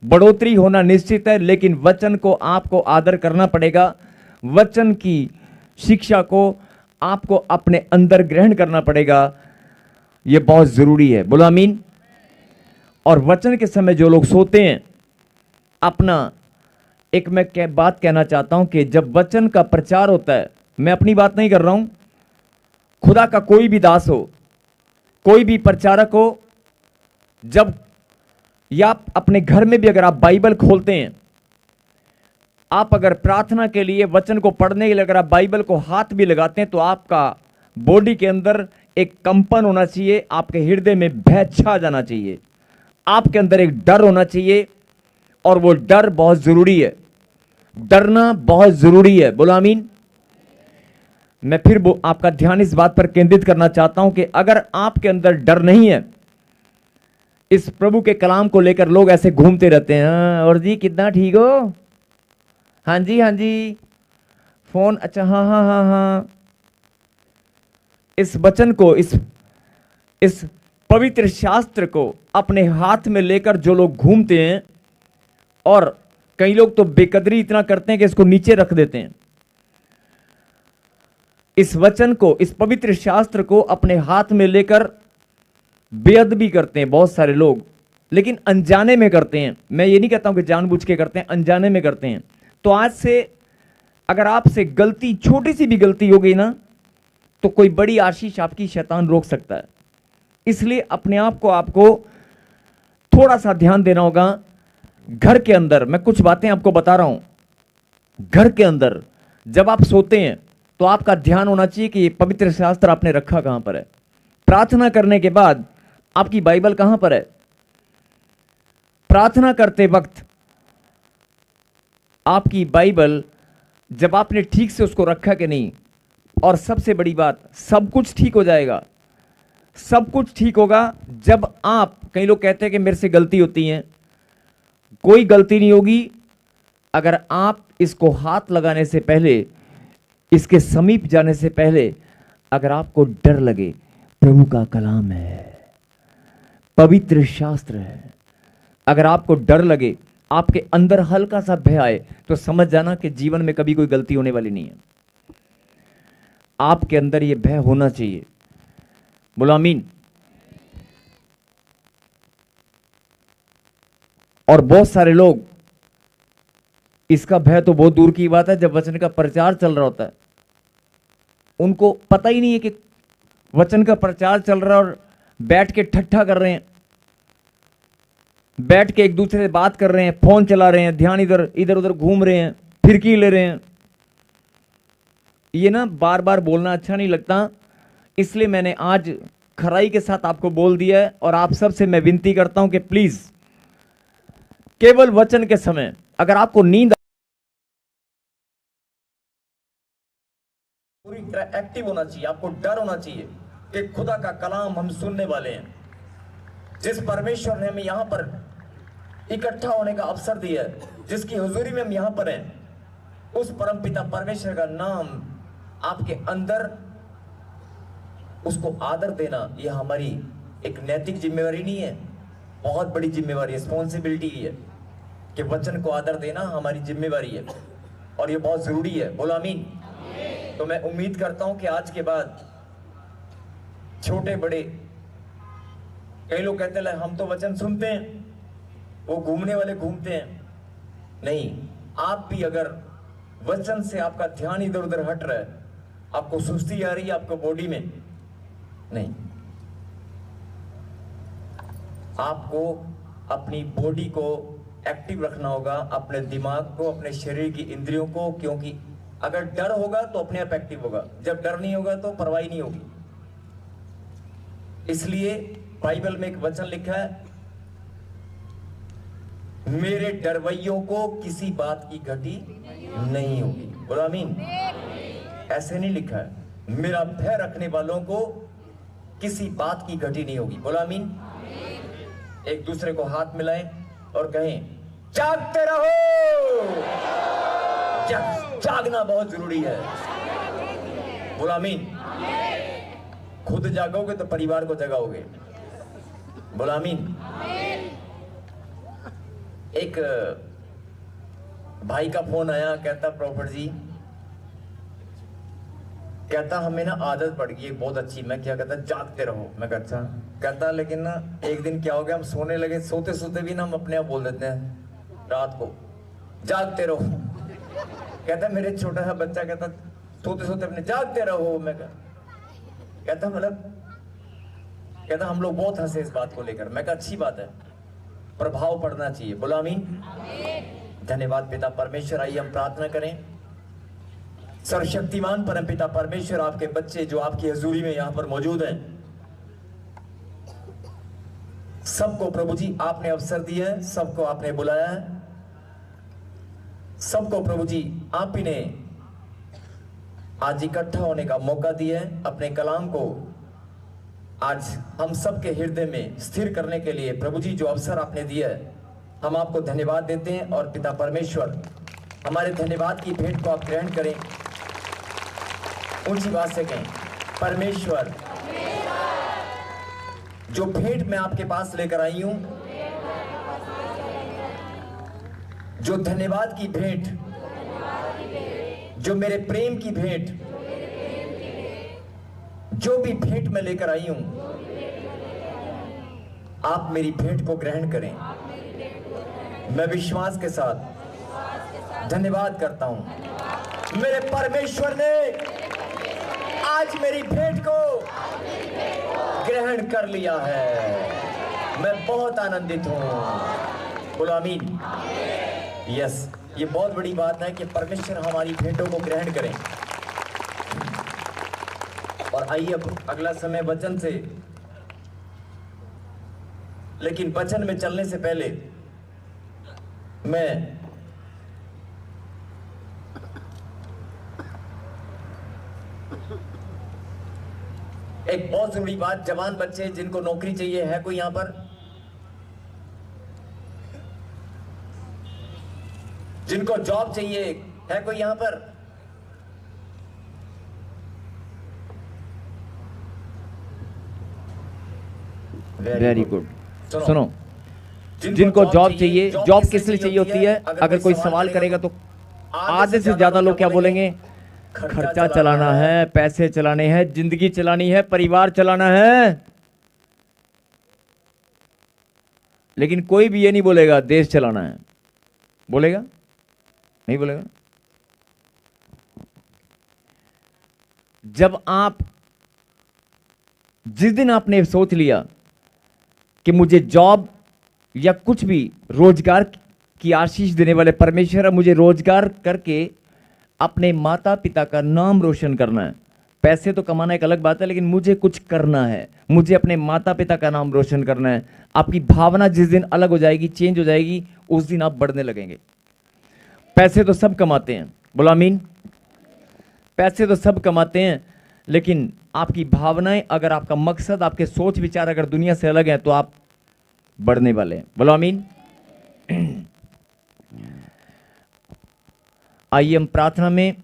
बढ़ोतरी होना निश्चित है, लेकिन वचन को आपको आदर करना पड़ेगा। वचन की शिक्षा को आपको अपने अंदर ग्रहण करना पड़ेगा। यह बहुत जरूरी है। बोलो आमीन। और वचन के समय जो लोग सोते हैं, अपना एक मैं बात कहना चाहता हूं कि जब वचन का प्रचार होता है, मैं अपनी बात नहीं कर रहा हूं, खुदा का कोई भी दास हो, कोई भी प्रचारक हो, जब या आप अपने घर में भी अगर आप बाइबल खोलते हैं, आप अगर प्रार्थना के लिए वचन को पढ़ने के लिए अगर आप बाइबल को हाथ भी लगाते हैं, तो आपका बॉडी के अंदर एक कंपन होना चाहिए, आपके हृदय में भय छा जाना चाहिए, आपके अंदर एक डर होना चाहिए। और वो डर बहुत जरूरी है, डरना बहुत जरूरी है। बोलो आमीन। मैं फिर आपका ध्यान इस बात पर केंद्रित करना चाहता हूं कि अगर आपके अंदर डर नहीं है, इस प्रभु के कलाम को लेकर लोग ऐसे घूमते रहते हैं, हाँ, और जी कितना ठीक हो, हाँ जी हाँ जी, फोन अच्छा, हाँ हाँ हाँ हाँ। इस वचन को, इस पवित्र शास्त्र को अपने हाथ में लेकर जो लोग घूमते हैं, और कई लोग तो बेकदरी इतना करते हैं कि इसको नीचे रख देते हैं, इस वचन को, इस पवित्र शास्त्र को अपने हाथ में लेकर बेअदबी करते हैं बहुत सारे लोग, लेकिन अनजाने में करते हैं। मैं ये नहीं कहता हूं कि जानबूझ के करते हैं, अनजाने में करते हैं। तो आज से अगर आपसे गलती, छोटी सी भी गलती हो गई ना, तो कोई बड़ी आशीष आपकी शैतान रोक सकता है। इसलिए अपने आप को आपको थोड़ा सा ध्यान देना होगा। घर के अंदर मैं कुछ बातें आपको बता रहा हूं, घर के अंदर जब आप सोते हैं तो आपका ध्यान होना चाहिए कि ये पवित्र शास्त्र आपने रखा कहां पर है। प्रार्थना करने के बाद आपकी बाइबल कहां पर है। प्रार्थना करते वक्त आपकी बाइबल, जब आपने ठीक से उसको रखा कि नहीं, और सबसे बड़ी बात, सब कुछ ठीक हो जाएगा। सब कुछ ठीक होगा जब आप, कई लोग कहते हैं कि मेरे से गलती होती है, कोई गलती नहीं होगी अगर आप इसको हाथ लगाने से पहले, इसके समीप जाने से पहले अगर आपको डर लगे। प्रभु का कलाम है, पवित्र शास्त्र है, अगर आपको डर लगे, आपके अंदर हल्का सा भय आए, तो समझ जाना कि जीवन में कभी कोई गलती होने वाली नहीं है। आपके अंदर यह भय होना चाहिए। बोलो आमीन। और बहुत सारे लोग, इसका भय तो बहुत दूर की बात है, जब वचन का प्रचार चल रहा होता है उनको पता ही नहीं है कि वचन का प्रचार चल रहा है, और बैठ के ठट्ठा कर रहे हैं, बैठ के एक दूसरे से बात कर रहे हैं, फोन चला रहे हैं, ध्यान इधर इधर उधर घूम रहे हैं, फिरकी ले रहे हैं। ये ना बार बार बोलना अच्छा नहीं लगता, इसलिए मैंने आज खराई के साथ आपको बोल दिया है। और आप सबसे मैं विनती करता हूं कि प्लीज केवल वचन के समय अगर आपको नींद, पूरी तरह एक्टिव होना चाहिए, आपको डर होना चाहिए कि खुदा का कलाम हम सुनने वाले हैं। जिस परमेश्वर ने हमें यहां पर इकट्ठा होने का अवसर दिया है, जिसकी हुजूरी में हम यहां पर हैं, उस परमपिता परमेश्वर का नाम आपके अंदर, उसको आदर देना, यह हमारी एक नैतिक जिम्मेवारी नहीं है, बहुत बड़ी जिम्मेवारी, रिस्पॉन्सिबिलिटी है कि वचन को आदर देना हमारी जिम्मेवारी है, और यह बहुत जरूरी है। बोलो आमीन। तो मैं उम्मीद करता हूं कि आज के बाद छोटे बड़े, कई लोग कहते हैं हम तो वचन सुनते हैं, वो घूमने वाले घूमते हैं, नहीं, आप भी अगर वचन से आपका ध्यान इधर उधर हट रहा है, आपको सुस्ती आ रही है आपको बॉडी में, नहीं, आपको अपनी बॉडी को एक्टिव रखना होगा, अपने दिमाग को, अपने शरीर की इंद्रियों को, क्योंकि अगर डर होगा तो अपने आप एक्टिव होगा, जब डर नहीं होगा तो परवाह नहीं होगी। इसलिए बाइबल में एक वचन लिखा है, मेरे डरवैयों को किसी बात की घटी नहीं होगी। बोलो आमीन। ऐसे नहीं लिखा है, मेरा भय रखने वालों को किसी बात की घटी नहीं होगी। बोलो आमीन। एक दूसरे को हाथ मिलाएं और कहें, जागते रहो। जागना बहुत जरूरी है। बोलो आमीन। खुद जागोगे तो परिवार को जगाओगे। बोलो आमीन। एक भाई का फोन आया, कहता प्रॉफिट जी, कहता हमें ना आदत पड़ गई है बहुत अच्छी। मैं क्या कहता, जागते रहो। मैं कहता, कहता लेकिन ना एक दिन क्या हो गया, हम सोने लगे, सोते सोते भी ना हम अपने आप बोल देते हैं रात को, जागते रहो। कहता मेरे छोटा सा बच्चा कहता सोते सोते अपने जागते रहो। मैं कहता मतलब, कहता हम लोग बहुत हंसे इस बात को लेकर। मैं कहा अच्छी बात है, प्रभाव पड़ना चाहिए। बोलो आमीन। धन्यवाद पिता परमेश्वर। आइए हम प्रार्थना करें। सर्वशक्तिमान परम पिता परमेश्वर, आपके बच्चे जो आपकी हजूरी में यहां पर मौजूद हैं, सबको प्रभु जी आपने अवसर दिया है, सबको आपने बुलाया है, सबको प्रभु जी आप ही ने आज इकट्ठा होने का मौका दिया है। अपने कलाम को आज हम सबके हृदय में स्थिर करने के लिए प्रभु जी जो अवसर आपने दिया है, हम आपको धन्यवाद देते हैं। और पिता परमेश्वर, हमारे धन्यवाद की भेंट को आप ग्रहण करें। ऊंची बात से कहें, परमेश्वर, जो भेंट मैं आपके पास लेकर आई हूं, जो धन्यवाद की भेंट, जो मेरे प्रेम की भेंट, जो भी भेंट मैं लेकर आई हूं, आप मेरी भेंट को ग्रहण करें। मैं विश्वास के साथ धन्यवाद करता हूं। मेरे परमेश्वर ने आज मेरी भेंट को ग्रहण कर लिया है। मैं बहुत आनंदित हूं। बोलो आमीन। यस, ये बहुत बड़ी बात है कि परमेश्वर हमारी भेंटों को ग्रहण करें। और आइए अब अगला समय वचन से, लेकिन वचन में चलने से पहले मैं एक बहुत जरूरी बात, जवान बच्चे जिनको नौकरी चाहिए, है कोई यहां पर? जिनको जॉब चाहिए, है कोई यहां पर? Very good. सुनो, जिनको जॉब चाहिए, जॉब किस लिए चाहिए होती है? अगर कोई सवाल करेगा तो आधे से ज्यादा लोग क्या बोलेंगे? खर्चा चलाना है, पैसे चलाने हैं, जिंदगी चलानी है, परिवार चलाना है। लेकिन कोई भी ये नहीं बोलेगा देश चलाना है। बोलेगा? नहीं बोलेगा। जब आप, जिस दिन आपने सोच लिया कि मुझे जॉब या कुछ भी रोजगार की आशीष देने वाले परमेश्वर, मुझे रोजगार करके अपने माता पिता का नाम रोशन करना है। पैसे तो कमाना एक अलग बात है, लेकिन मुझे कुछ करना है, मुझे अपने माता पिता का नाम रोशन करना है। आपकी भावना जिस दिन अलग हो जाएगी, चेंज हो जाएगी, उस दिन आप बढ़ने लगेंगे। पैसे तो सब कमाते हैं, बोलो आमीन। पैसे तो सब कमाते हैं, लेकिन आपकी भावनाएं, अगर आपका मकसद, आपके सोच विचार अगर दुनिया से अलग है, तो आप बढ़ने वाले हैं। बोलो आमीन। आइए हम प्रार्थना में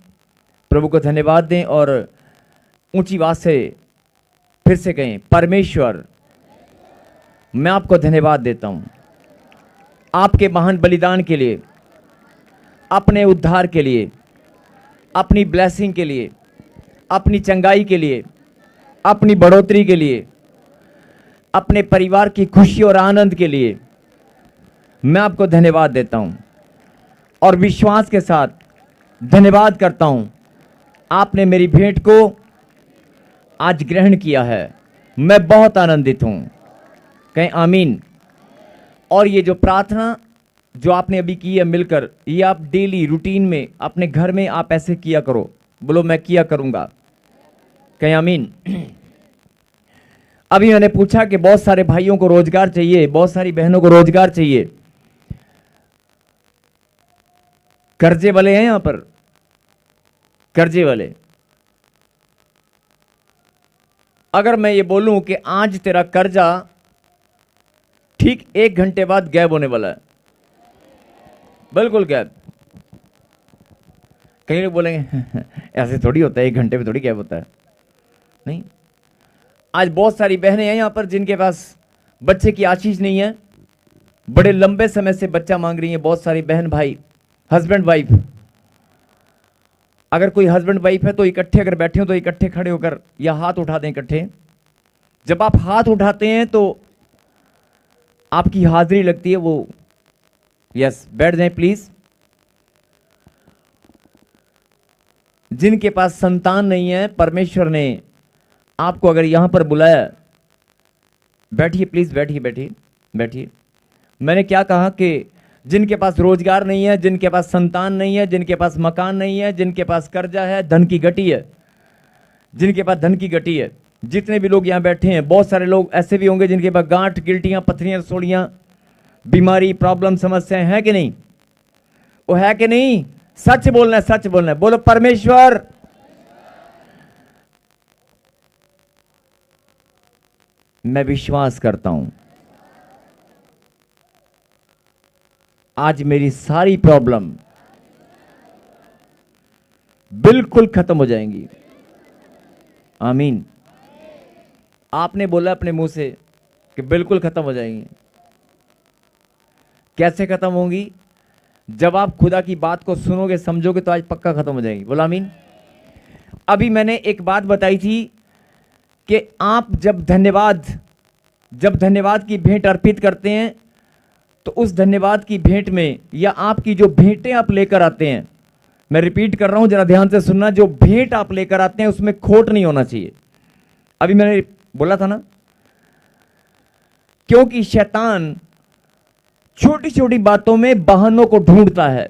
प्रभु को धन्यवाद दें और ऊंची आवाज से फिर से कहें, परमेश्वर, मैं आपको धन्यवाद देता हूं आपके महान बलिदान के लिए, अपने उद्धार के लिए, अपनी ब्लेसिंग के लिए, अपनी चंगाई के लिए, अपनी बढ़ोतरी के लिए, अपने परिवार की खुशी और आनंद के लिए मैं आपको धन्यवाद देता हूं और विश्वास के साथ धन्यवाद करता हूं, आपने मेरी भेंट को आज ग्रहण किया है। मैं बहुत आनंदित हूं। कहें आमीन। और ये जो प्रार्थना जो आपने अभी की है मिलकर, ये आप डेली रूटीन में अपने घर में आप ऐसे किया करो। बोलो मैं किया करूंगा। कहें आमीन। अभी मैंने पूछा कि बहुत सारे भाइयों को रोजगार चाहिए, बहुत सारी बहनों को रोजगार चाहिए। कर्जे वाले हैं यहां पर? कर्जे वाले, अगर मैं ये बोलूं कि आज तेरा कर्जा ठीक 1 घंटे बाद गैब होने वाला है, बिल्कुल गैब। कई लोग बोलेंगे ऐसे थोड़ी होता है, 1 घंटे में थोड़ी गैब होता है। नहीं, आज बहुत सारी बहनें हैं यहां पर जिनके पास बच्चे की आशीष नहीं है, बड़े लंबे समय से बच्चा मांग रही हैं बहुत सारी बहन भाई, हस्बैंड वाइफ। अगर कोई हस्बैंड वाइफ है तो इकट्ठे अगर बैठे हो तो इकट्ठे खड़े होकर या हाथ उठा दें इकट्ठे। जब आप हाथ उठाते हैं तो आपकी हाजिरी लगती है वो। यस, बैठ जाएं प्लीज। जिनके पास संतान नहीं है, परमेश्वर ने आपको अगर यहां पर बुलाया, बैठिए प्लीज, बैठिए बैठिए बैठिए। मैंने क्या कहा कि जिनके पास रोजगार नहीं है, जिनके पास संतान नहीं है, जिनके पास मकान नहीं है, जिनके पास कर्जा है, धन की गटी है, जिनके पास धन की गटी है, जितने भी लोग यहां बैठे हैं, बहुत सारे लोग ऐसे भी होंगे जिनके पास गांठ, गिल्टियां, पथरियां, रसोड़ियां, बीमारी, प्रॉब्लम, समस्याएं है कि नहीं? वो है कि नहीं? सच बोलना है, सच बोलना है। बोलो परमेश्वर मैं विश्वास करता हूं आज मेरी सारी प्रॉब्लम बिल्कुल खत्म हो जाएंगी। आमीन। आपने बोला अपने मुंह से कि बिल्कुल खत्म हो जाएंगी। कैसे खत्म होंगी? जब आप खुदा की बात को सुनोगे, समझोगे तो आज पक्का खत्म हो जाएगी। बोला आमीन। अभी मैंने एक बात बताई थी कि आप जब धन्यवाद की भेंट अर्पित करते हैं तो उस धन्यवाद की भेंट में या आपकी जो भेंटें आप लेकर आते हैं, मैं रिपीट कर रहा हूं, जरा ध्यान से सुनना, जो भेंट आप लेकर आते हैं उसमें खोट नहीं होना चाहिए। अभी मैंने बोला था ना, क्योंकि शैतान छोटी छोटी बातों में बहानों को ढूंढता है।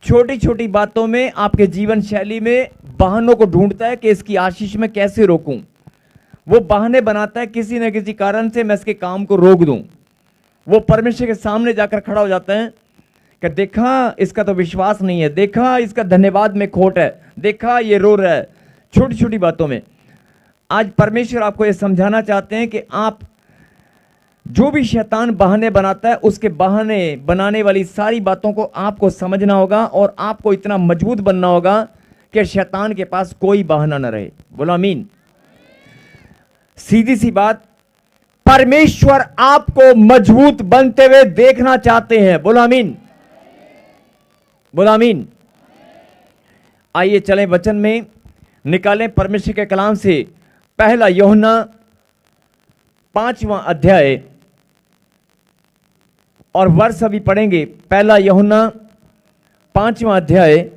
छोटी छोटी बातों में आपके जीवन शैली में बहानों को ढूंढता है कि इसकी आशीष में कैसे रोकूं। वो बहाने बनाता है किसी न किसी कारण से मैं इसके काम को रोक दूं। वो परमेश्वर के सामने जाकर खड़ा हो जाता है कि देखा इसका तो विश्वास नहीं है, देखा इसका धन्यवाद में खोट है, देखा ये रो रहा है। छोटी छोटी बातों में आज परमेश्वर आपको ये समझाना चाहते हैं कि आप जो भी शैतान बहाने बनाता है, उसके बहाने बनाने वाली सारी बातों को आपको समझना होगा और आपको इतना मजबूत बनना होगा कि शैतान के पास कोई बहाना न रहे। बोलो आमीन। सीधी सी बात, परमेश्वर आपको मजबूत बनते हुए देखना चाहते हैं। बोलो आमीन, बोलो आमीन। आइए चलें वचन में, निकालें परमेश्वर के कलाम से पहला यूहन्ना 5वां अध्याय और वर्ष अभी पढ़ेंगे। पहला यूहन्ना 5वां अध्याय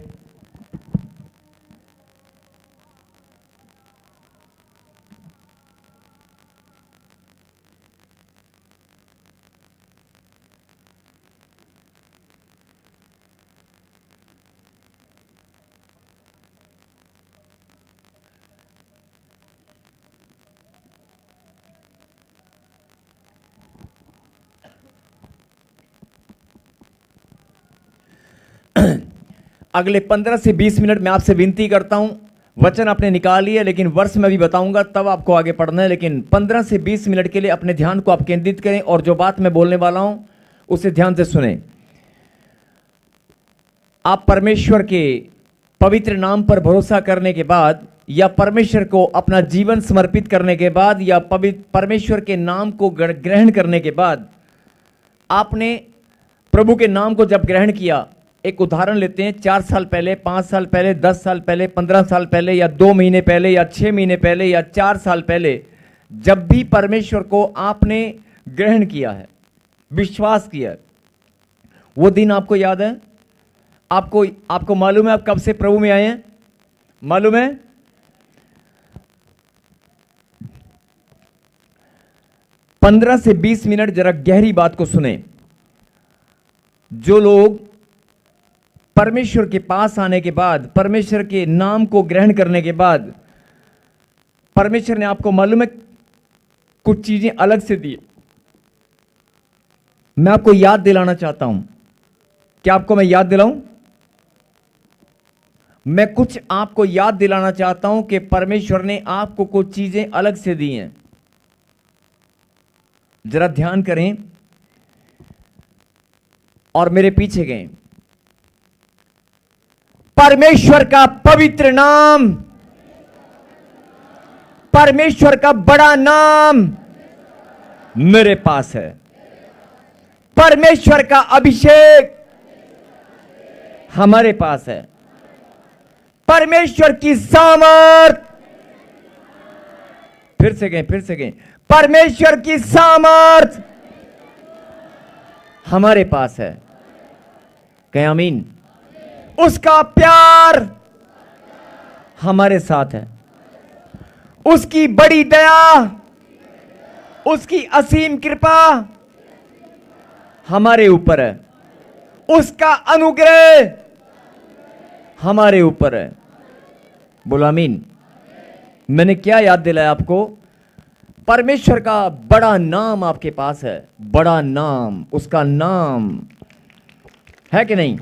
अगले 15 से 20 मिनट में आपसे विनती करता हूं, वचन आपने निकाल लिया लेकिन वर्ष में भी बताऊंगा तब आपको आगे पढ़ना है। लेकिन 15 से 20 मिनट के लिए अपने ध्यान को आप केंद्रित करें और जो बात मैं बोलने वाला हूं उसे ध्यान से सुनें। आप परमेश्वर के पवित्र नाम पर भरोसा करने के बाद या परमेश्वर को अपना जीवन समर्पित करने के बाद या परमेश्वर के नाम को ग्रहण करने के बाद, आपने प्रभु के नाम को जब ग्रहण किया, एक उदाहरण लेते हैं, 4 साल पहले, 5 साल पहले, 10 साल पहले, 15 साल पहले या 2 महीने पहले या 6 महीने पहले या 4 साल पहले, जब भी परमेश्वर को आपने ग्रहण किया है, विश्वास किया है, वो दिन आपको याद है? आपको मालूम है आप कब से प्रभु में आए हैं? मालूम है? पंद्रह से 20 मिनट जरा गहरी बात को सुने। जो लोग परमेश्वर के पास आने के बाद, परमेश्वर के नाम को ग्रहण करने के बाद, परमेश्वर ने आपको मालूम है कुछ चीजें अलग से दी। मैं आपको याद दिलाना चाहता हूं। क्या आपको मैं याद दिलाऊं? मैं कुछ आपको याद दिलाना चाहता हूं कि परमेश्वर ने आपको कुछ चीजें अलग से दी हैं। जरा ध्यान करें और मेरे पीछे गए। परमेश्वर का पवित्र नाम, परमेश्वर का बड़ा नाम मेरे पास है। परमेश्वर का अभिषेक हमारे पास है, परमेश्वर की सामर्थ, फिर से कहें, परमेश्वर की सामर्थ हमारे पास है। कहें आमीन। उसका प्यार हमारे साथ है, उसकी बड़ी दया, उसकी असीम कृपा हमारे ऊपर है, उसका अनुग्रह हमारे ऊपर है। बोलो आमीन। मैंने क्या याद दिलाया आपको? परमेश्वर का बड़ा नाम आपके पास है, बड़ा नाम, उसका नाम है कि नहीं?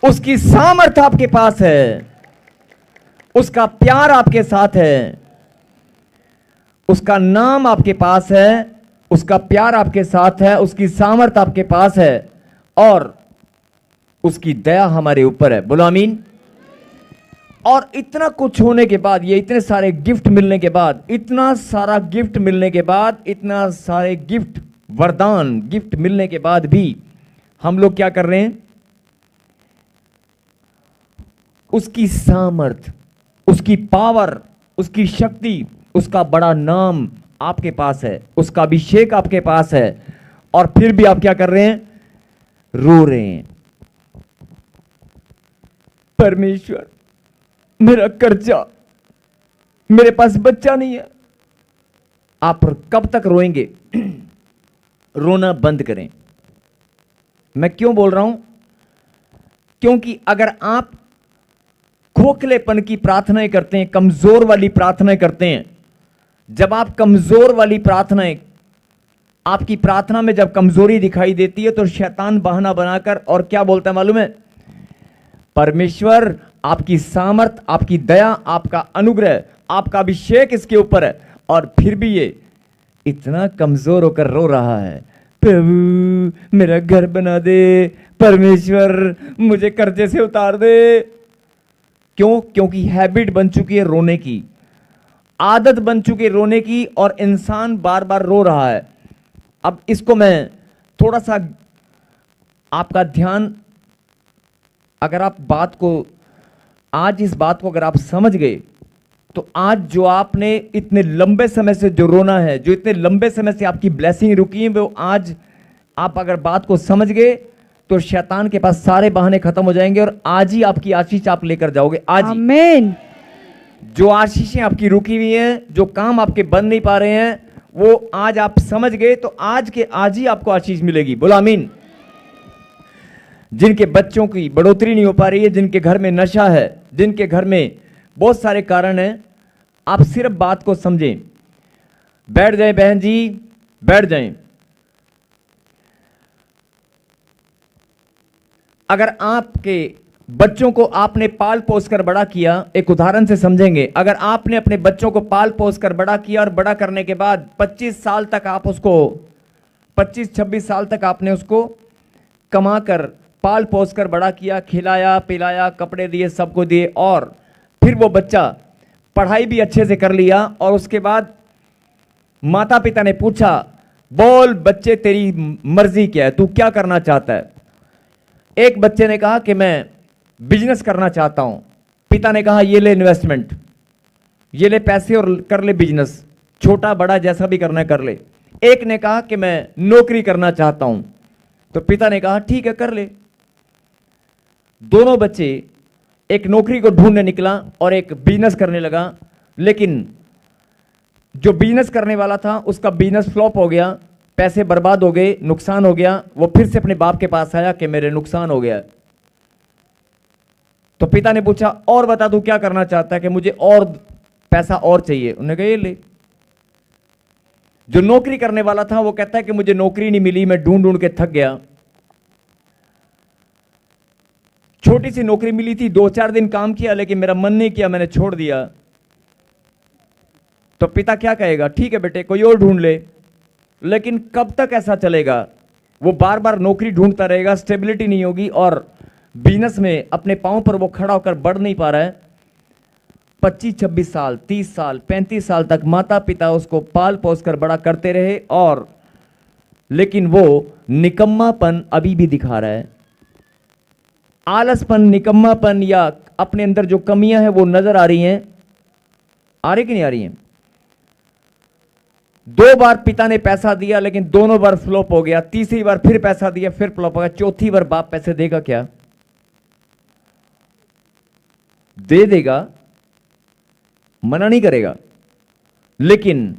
उसकी सामर्थ आपके पास है, उसका प्यार आपके साथ है, उसका नाम आपके पास है, उसका प्यार आपके साथ है, उसकी सामर्थ आपके पास है और उसकी दया हमारे ऊपर है। बोलो आमीन। और इतना कुछ होने के बाद, ये इतने सारे गिफ्ट मिलने के बाद, इतना सारा गिफ्ट मिलने के बाद, इतना सारे गिफ्ट, वरदान गिफ्ट मिलने के बाद भी हम लोग क्या कर रहे हैं? उसकी सामर्थ, उसकी पावर, उसकी शक्ति, उसका बड़ा नाम आपके पास है, उसका अभिषेक आपके पास है और फिर भी आप क्या कर रहे हैं? रो रहे हैं। परमेश्वर, मेरा कर्जा, मेरे पास बच्चा नहीं है। आप कब तक रोएंगे? रोना बंद करें। मैं क्यों बोल रहा हूं? क्योंकि अगर आप खोखलेपन की प्रार्थनाएं करते हैं, कमजोर वाली प्रार्थनाएं करते हैं, जब आप कमजोर वाली प्रार्थनाएं, आपकी प्रार्थना में जब कमजोरी दिखाई देती है तो शैतान बहाना बनाकर और क्या बोलता है मालूम है? परमेश्वर, आपकी सामर्थ, आपकी दया, आपका अनुग्रह, आपका अभिषेक इसके ऊपर है और फिर भी ये इतना कमजोर होकर रो रहा है। प्रभु, मेरा घर बना दे, परमेश्वर मुझे कर्जे से उतार दे। क्यों? क्योंकि हैबिट बन चुकी है रोने की, आदत बन चुकी है रोने की और इंसान बार बार रो रहा है। अब इसको मैं थोड़ा सा आपका ध्यान, अगर आप बात को, आज इस बात को अगर आप समझ गए तो आज जो आपने इतने लंबे समय से जो रोना है, जो इतने लंबे समय से आपकी ब्लेसिंग रुकी है, वो आज आप अगर बात को समझ गए तो शैतान के पास सारे बहाने खत्म हो जाएंगे और आज ही आपकी आशीष आप लेकर जाओगे। आज ही आमीन। जो आशीषें आपकी रुकी हुई हैं, जो काम आपके बन नहीं पा रहे हैं, वो आज आप समझ गए तो आज के आज ही आपको आशीष मिलेगी। बोलो आमीन। जिनके बच्चों की बढ़ोतरी नहीं हो पा रही है, जिनके घर में नशा है, जिनके घर में बहुत सारे कारण हैं, आप सिर्फ बात को समझें। बैठ जाएं बहन जी, बैठ जाएं। अगर आपके बच्चों को आपने पाल पोस कर बड़ा किया, एक उदाहरण से समझेंगे, अगर आपने अपने बच्चों को पाल पोस कर बड़ा किया और बड़ा करने के बाद 25 साल तक आप उसको, 25-26 साल तक आपने उसको कमा कर पाल पोस कर बड़ा किया, खिलाया पिलाया, कपड़े दिए, सबको दिए और फिर वो बच्चा पढ़ाई भी अच्छे से कर लिया और उसके बाद माता पिता ने पूछा, बोल बच्चे तेरी मर्जी क्या है, तू क्या करना चाहता है? एक बच्चे ने कहा कि मैं बिजनेस करना चाहता हूं। पिता ने कहा ये ले इन्वेस्टमेंट, ये ले पैसे और कर ले बिजनेस, छोटा बड़ा जैसा भी करना है कर ले। एक ने कहा कि मैं नौकरी करना चाहता हूं, तो पिता ने कहा ठीक है कर ले। दोनों बच्चे, एक नौकरी को ढूंढने निकला और एक बिजनेस करने लगा, लेकिन जो बिजनेस करने वाला था उसका बिजनेस फ्लॉप हो गया, पैसे बर्बाद हो गए, नुकसान हो गया। वो फिर से अपने बाप के पास आया कि मेरे नुकसान हो गया। तो पिता ने पूछा और बता तू क्या करना चाहता है? कि मुझे और पैसा और चाहिए। उन्होंने कहा ये ले। जो नौकरी करने वाला था वो कहता है कि मुझे नौकरी नहीं मिली, मैं ढूंढ ढूंढ के थक गया। छोटी सी नौकरी मिली थी, 2-4 दिन काम किया लेकिन मेरा मन नहीं किया, मैंने छोड़ दिया। तो पिता क्या कहेगा? ठीक है बेटे कोई और ढूंढ ले। लेकिन कब तक ऐसा चलेगा? वो बार बार नौकरी ढूंढता रहेगा, स्टेबिलिटी नहीं होगी और बिजनेस में अपने पांव पर वो खड़ा होकर बढ़ नहीं पा रहा है। 25-26 साल, 30 साल, 35 साल तक माता पिता उसको पाल पोस कर बड़ा करते रहे और लेकिन वो निकम्मापन अभी भी दिखा रहा है। आलसपन, निकम्मापन या अपने अंदर जो कमियां हैं वो नजर आ रही हैं, आ रही कि नहीं आ रही हैं? 2 बार पिता ने पैसा दिया लेकिन दोनों बार फ्लॉप हो गया, तीसरी बार फिर पैसा दिया फिर फ्लॉप हो गया, चौथी बार बाप पैसे देगा क्या? दे देगा, मना नहीं करेगा, लेकिन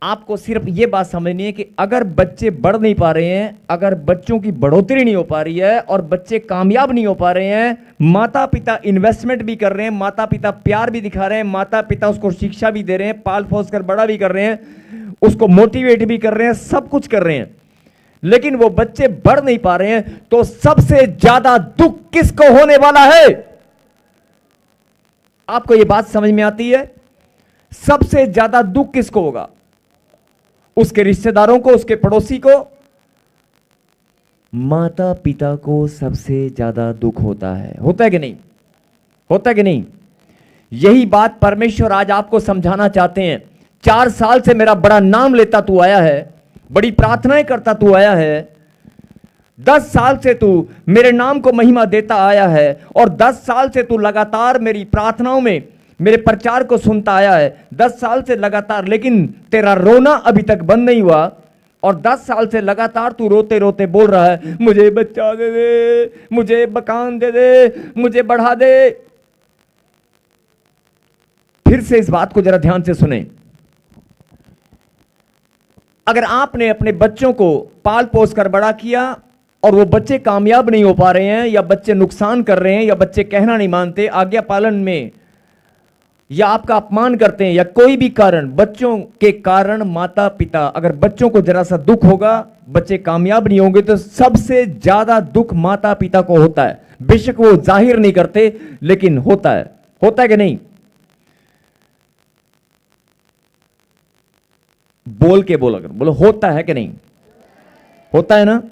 आपको सिर्फ यह बात समझनी है कि अगर बच्चे बढ़ नहीं पा रहे हैं, अगर बच्चों की बढ़ोतरी नहीं हो पा रही है और बच्चे कामयाब नहीं हो पा रहे हैं, माता पिता इन्वेस्टमेंट भी कर रहे हैं, माता पिता प्यार भी दिखा रहे हैं, माता पिता उसको शिक्षा भी दे रहे हैं, पाल पोस कर बड़ा भी कर रहे हैं, उसको मोटिवेट भी कर रहे हैं, सब कुछ कर रहे हैं, लेकिन वो बच्चे बढ़ नहीं पा रहे हैं, तो सबसे ज्यादा दुख किसको होने वाला है? आपको यह बात समझ में आती है? सबसे ज्यादा दुख किसको होगा? उसके रिश्तेदारों को, उसके पड़ोसी को? माता पिता को सबसे ज्यादा दुख होता है। होता है कि नहीं? होता है कि नहीं? यही बात परमेश्वर आज आपको समझाना चाहते हैं। 4 साल से मेरा बड़ा नाम लेता तू आया है, बड़ी प्रार्थनाएं करता तू आया है, 10 साल से तू मेरे नाम को महिमा देता आया है, और 10 साल से तू लगातार मेरी प्रार्थनाओं में मेरे प्रचार को सुनता आया है, 10 साल से लगातार, लेकिन तेरा रोना अभी तक बंद नहीं हुआ, और 10 साल से लगातार तू रोते रोते बोल रहा है, मुझे बच्चा दे दे, मुझे मकान दे दे, मुझे बढ़ा दे। फिर से इस बात को जरा ध्यान से सुने। अगर आपने अपने बच्चों को पाल पोस कर बड़ा किया और वो बच्चे कामयाब नहीं हो पा रहे हैं, या बच्चे नुकसान कर रहे हैं, या बच्चे कहना नहीं मानते, आज्ञा पालन में, या आपका अपमान करते हैं, या कोई भी कारण, बच्चों के कारण माता पिता, अगर बच्चों को जरा सा दुख होगा, बच्चे कामयाब नहीं होंगे, तो सबसे ज्यादा दुख माता पिता को होता है। बेशक वो जाहिर नहीं करते, लेकिन होता है। होता है कि नहीं? बोल के बोलो, अगर बोलो होता है कि नहीं? होता है ना?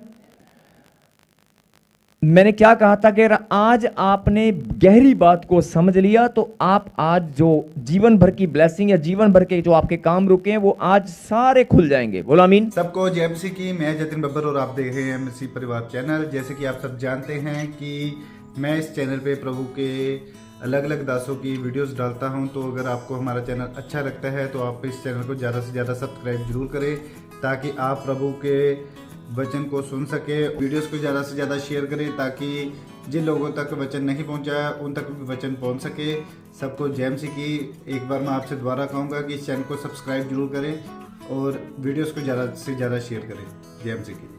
मैंने क्या कहा था कि अगर आज आपने गहरी बात को समझ लिया, तो आप आज जो जीवन भर की ब्लेसिंग या जीवन भर के जो आपके काम रुके हैं, वो आज सारे खुल जाएंगे। बोलो आमीन। सबको जय मसीह की। मैं जतिन बब्बर और आप देख रहे हैं मसीह परिवार चैनल। जैसे कि आप सब जानते हैं कि मैं इस चैनल पे प्रभु के अलग अलग दासों की वीडियोस डालता हूं, तो अगर आपको हमारा चैनल अच्छा लगता है तो आप इस चैनल को ज़्यादा से ज़्यादा सब्सक्राइब जरूर करें, ताकि आप प्रभु के वचन को सुन सके। वीडियोस को ज़्यादा से ज़्यादा शेयर करें, ताकि जिन लोगों तक वचन नहीं पहुंचा उन तक भी वचन पहुंच सके। सबको जय मसीह की। एक बार मैं आपसे दोबारा कहूँगा कि इस चैनल को सब्सक्राइब जरूर करें और वीडियोस को ज़्यादा से ज़्यादा शेयर करें। जय मसीह की।